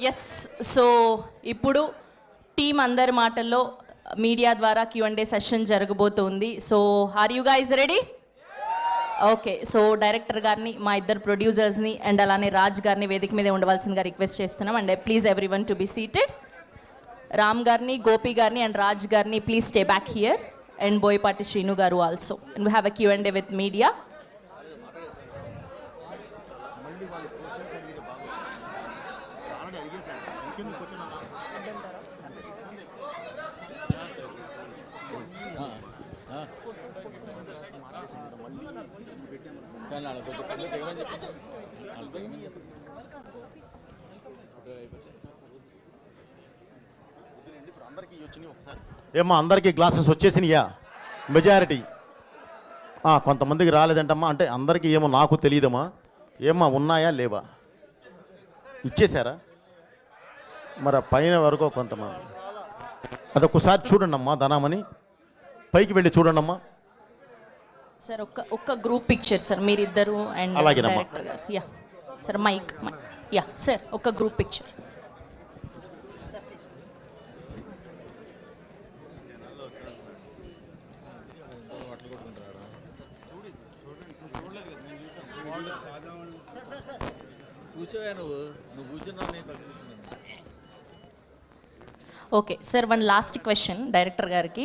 Yes, so ఇప్పుడు team అందరి మాటల్లో మీడియా ద్వారా Q&A సెషన్ జరగబోతుంది. So are you guys ready? Okay, so director గారిని, మా ఇద్దరు ప్రొడ్యూసర్స్ని అండ్ అలానే రాజ్ గారిని వేదిక మీదే ఉండవలసిందిగా రిక్వెస్ట్ చేస్తున్నాం. And please everyone to be seated. Ram గారిని, గోపి గారిని అండ్ రాజ్ గారిని please stay back here. And Boyapati Srinu గారు also. And we have a Q&A with media. ఏమ్మా అందరికీ గ్లాసెస్ వచ్చేసినాయా? మెజారిటీ కొంతమందికి రాలేదంటమ్మా. అంటే అందరికీ ఏమో నాకు తెలియదమ్మా. ఏమ్మా ఉన్నాయా లేవా? ఇచ్చేశారా? మరి పైన వరకు కొంతమంది అదొక్కసారి చూడండి అమ్మా. ధనామని పైకి వెళ్ళి చూడండి అమ్మా. సార్ ఒక్క గ్రూప్ పిక్చర్ సార్, మీరిద్దరు అండ్ డైరెక్టర్ గారు. Yeah sir, mic. Yeah sir, ఒక group picture. Okay sir, one last question director గారికి.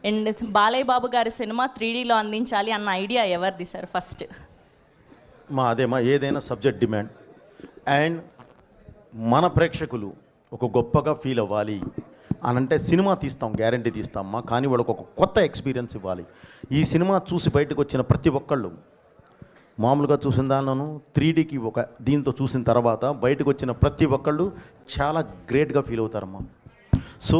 అండ్ బాలయ్య బాబు గారి సినిమా 3Dలో అందించాలి అన్న ఐడియా ఎవరిది సార్ ఫస్ట్? అదేమా, ఏదైనా సబ్జెక్ట్ డిమాండ్ అండ్ మన ప్రేక్షకులు ఒక గొప్పగా ఫీల్ అవ్వాలి అని అంటే సినిమా తీస్తాం, గ్యారంటీ తీస్తామమ్మా. కానీ వాళ్ళకు ఒక కొత్త ఎక్స్పీరియన్స్ ఇవ్వాలి. ఈ సినిమా చూసి బయటకు వచ్చిన ప్రతి ఒక్కళ్ళు మామూలుగా చూసిన దానిలోనూ 3Dకి ఒక దీంతో చూసిన తర్వాత బయటకు వచ్చిన ప్రతి ఒక్కళ్ళు చాలా గ్రేట్గా ఫీల్ అవుతారమ్మా. సో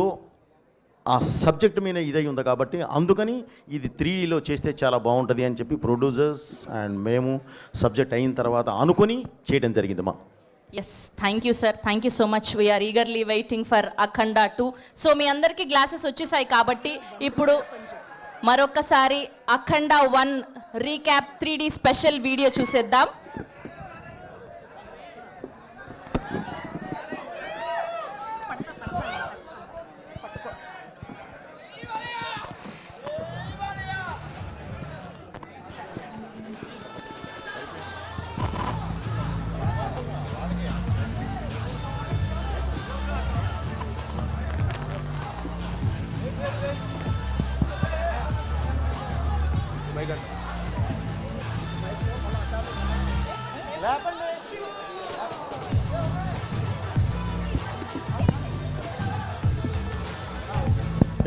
ఆ సబ్జెక్ట్ మీద ఇదై ఉంది కాబట్టి అందుకని ఇది 3Dలో చేస్తే చాలా బాగుంటుంది అని చెప్పి ప్రొడ్యూసర్స్ అండ్ మేము సబ్జెక్ట్ అయిన తర్వాత అనుకుని చేయడం జరిగిందమ్మా. Yes, thank you sir, thank you so much. We are eagerly waiting for Akhanda 2. So మీ అందరికీ గ్లాసెస్ వచ్చేసాయి కాబట్టి ఇప్పుడు మరొకసారి అఖండ 1 రీక్యాప్ 3D స్పెషల్ వీడియో చూసేద్దాం.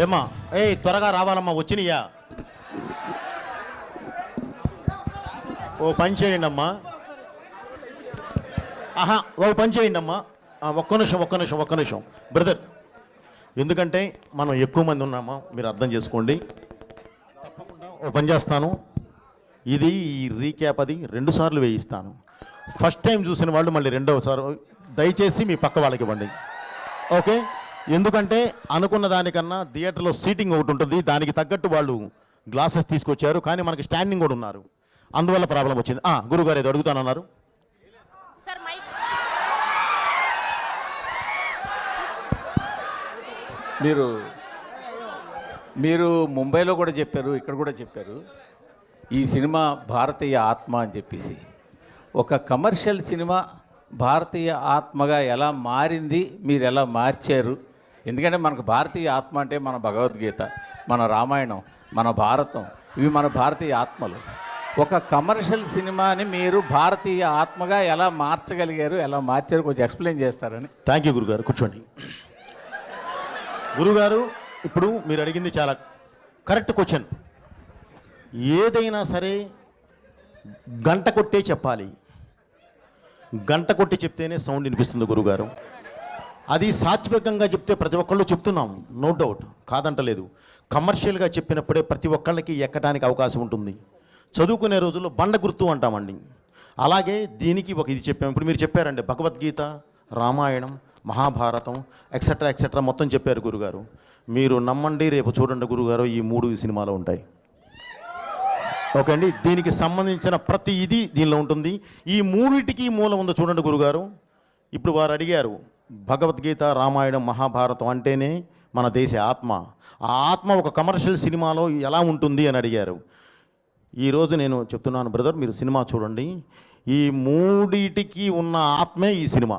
ఏమ్మా, త్వరగా రావాలమ్మా. వచ్చినాయా? ఓ పని చేయండి అమ్మా. ఓ పని చేయండి అమ్మా. ఒక్క నిమిషం బ్రదర్. ఎందుకంటే మనం ఎక్కువ మంది ఉన్నామా, మీరు అర్థం చేసుకోండి. తప్పకుండా ఓ పని చేస్తాను. ఇది ఈ రీక్యాప్ అది 2 సార్లు వేయిస్తాను. ఫస్ట్ టైం చూసిన వాళ్ళు మళ్ళీ 2వ సారి దయచేసి మీ పక్క వాళ్ళకి ఇవ్వండి. ఓకే? ఎందుకంటే అనుకున్న దానికన్నా థియేటర్లో సీటింగ్ ఒకటి ఉంటుంది, దానికి తగ్గట్టు వాళ్ళు గ్లాసెస్ తీసుకొచ్చారు, కానీ మనకి స్టాండింగ్ కూడా ఉన్నారు, అందువల్ల ప్రాబ్లం వచ్చింది. గురుగారు ఏదో అడుగుతానన్నారు. మీరు ముంబైలో కూడా చెప్పారు, ఇక్కడ కూడా చెప్పారు, ఈ సినిమా భారతీయ ఆత్మ అని చెప్పేసి. ఒక కమర్షియల్ సినిమా భారతీయ ఆత్మగా ఎలా మారింది, మీరు ఎలా మార్చారు? ఎందుకంటే మనకు భారతీయ ఆత్మ అంటే మన భగవద్గీత, మన రామాయణం, మన భారతం, ఇవి మన భారతీయ ఆత్మలు. ఒక కమర్షియల్ సినిమాని మీరు భారతీయ ఆత్మగా ఎలా మార్చగలిగారు, ఎలా మార్చారు, కొంచెం ఎక్స్ప్లెయిన్ చేస్తారని. థ్యాంక్ యూ గురుగారు. కూర్చోండి. గురుగారు, ఇప్పుడు మీరు అడిగింది చాలా కరెక్ట్ క్వశ్చన్. ఏదైనా సరే గంట కొట్టే చెప్పాలి, గంట కొట్టి చెప్తేనే సౌండ్ వినిపిస్తుంది గురుగారు. అది సాత్వికంగా చెప్తే ప్రతి ఒక్కళ్ళు చెప్తున్నాం, నో డౌట్, కాదంటలేదు. కమర్షియల్గా చెప్పినప్పుడే ప్రతి ఒక్కళ్ళకి ఎక్కడానికి అవకాశం ఉంటుంది. చదువుకునే రోజుల్లో బండ గుర్తు అంటామండి, అలాగే దీనికి ఒక ఇది చెప్పాము. ఇప్పుడు మీరు చెప్పారండి, భగవద్గీత, రామాయణం, మహాభారతం ఎక్సెట్రా ఎక్సెట్రా మొత్తం చెప్పారు గురుగారు. మీరు నమ్మండి, రేపు చూడండి గురుగారు, ఈ 3 ఈ సినిమాలో ఉంటాయి. ఓకే అండి, దీనికి సంబంధించిన ప్రతి ఇది దీనిలో ఉంటుంది. ఈ 3టికి మూలం ఉందో చూడండి గురుగారు. ఇప్పుడు వారు అడిగారు భగవద్గీత, రామాయణం, మహాభారతం అంటేనే మన దేశ ఆత్మ. ఆ ఆత్మ ఒక కమర్షియల్ సినిమాలో ఎలా ఉంటుంది అని అడిగారు. ఈరోజు నేను చెప్తున్నాను బ్రదర్, మీరు సినిమా చూడండి. ఈ మూడిటికి ఉన్న ఆత్మే ఈ సినిమా.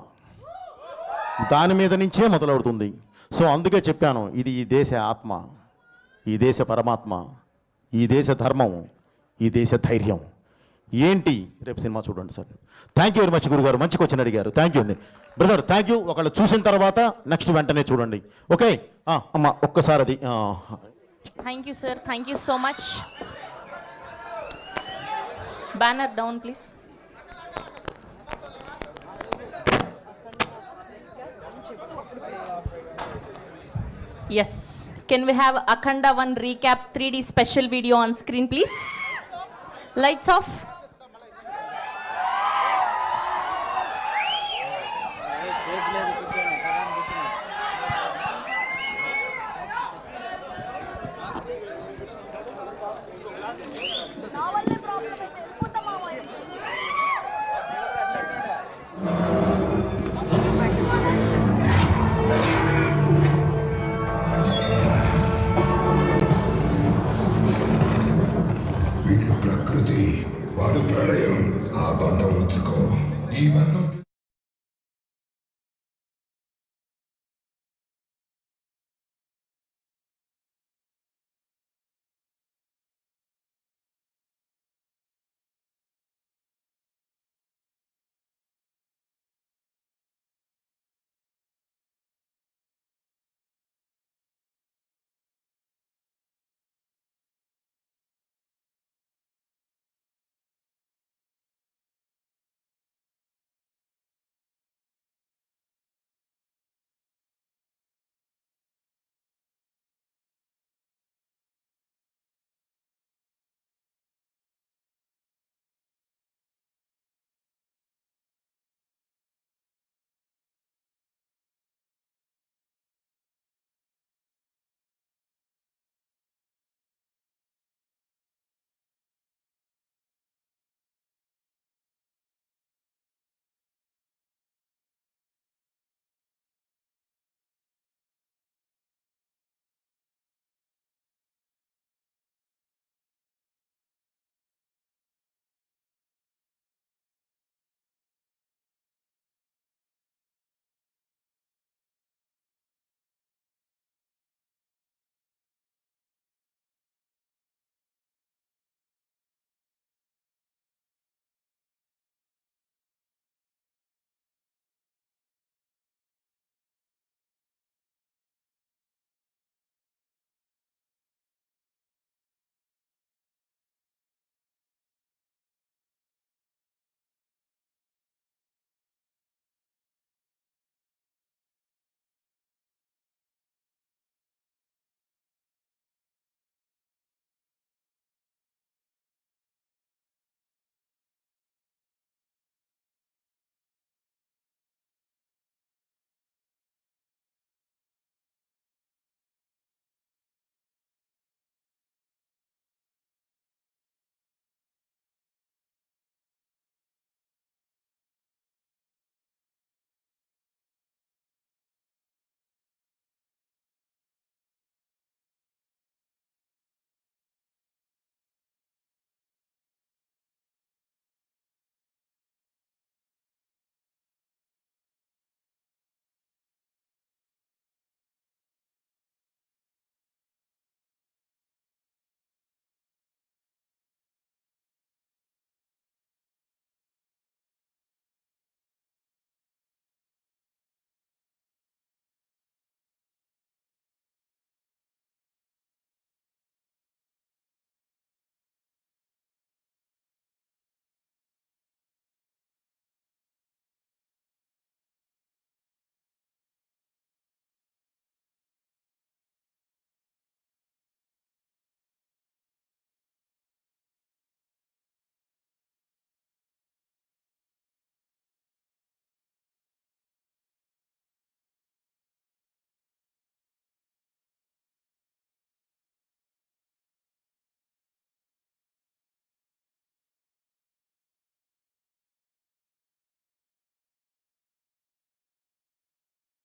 దాని మీద నుంచే మొదలవుతుంది. సో అందుకే చెప్పాను, ఇది ఈ దేశ ఆత్మ, ఈ దేశ పరమాత్మ, ఈ దేశ ధర్మం, ఈ దేశ ధైర్యం. ఏంటి రేపు సినిమా చూడండి sir. Thank you very much గురుగారు, మంచి క్వశ్చన్ అడిగారు. థ్యాంక్ యూ అండి బ్రదర్, థ్యాంక్ యూ. ఒకళ్ళు చూసిన తర్వాత నెక్స్ట్ వెంటనే చూడండి. ఓకే అమ్మ ఒక్కసారి అది thank you sir, thank you so much. Banner down please. Yes. Can we have Akhanda 1 recap 3D special video on screen, please? Lights off. వీడు ప్రకృతి, వాడు ప్రళయం. ఆ బంధం ఉంచుకో. ఈ బంధం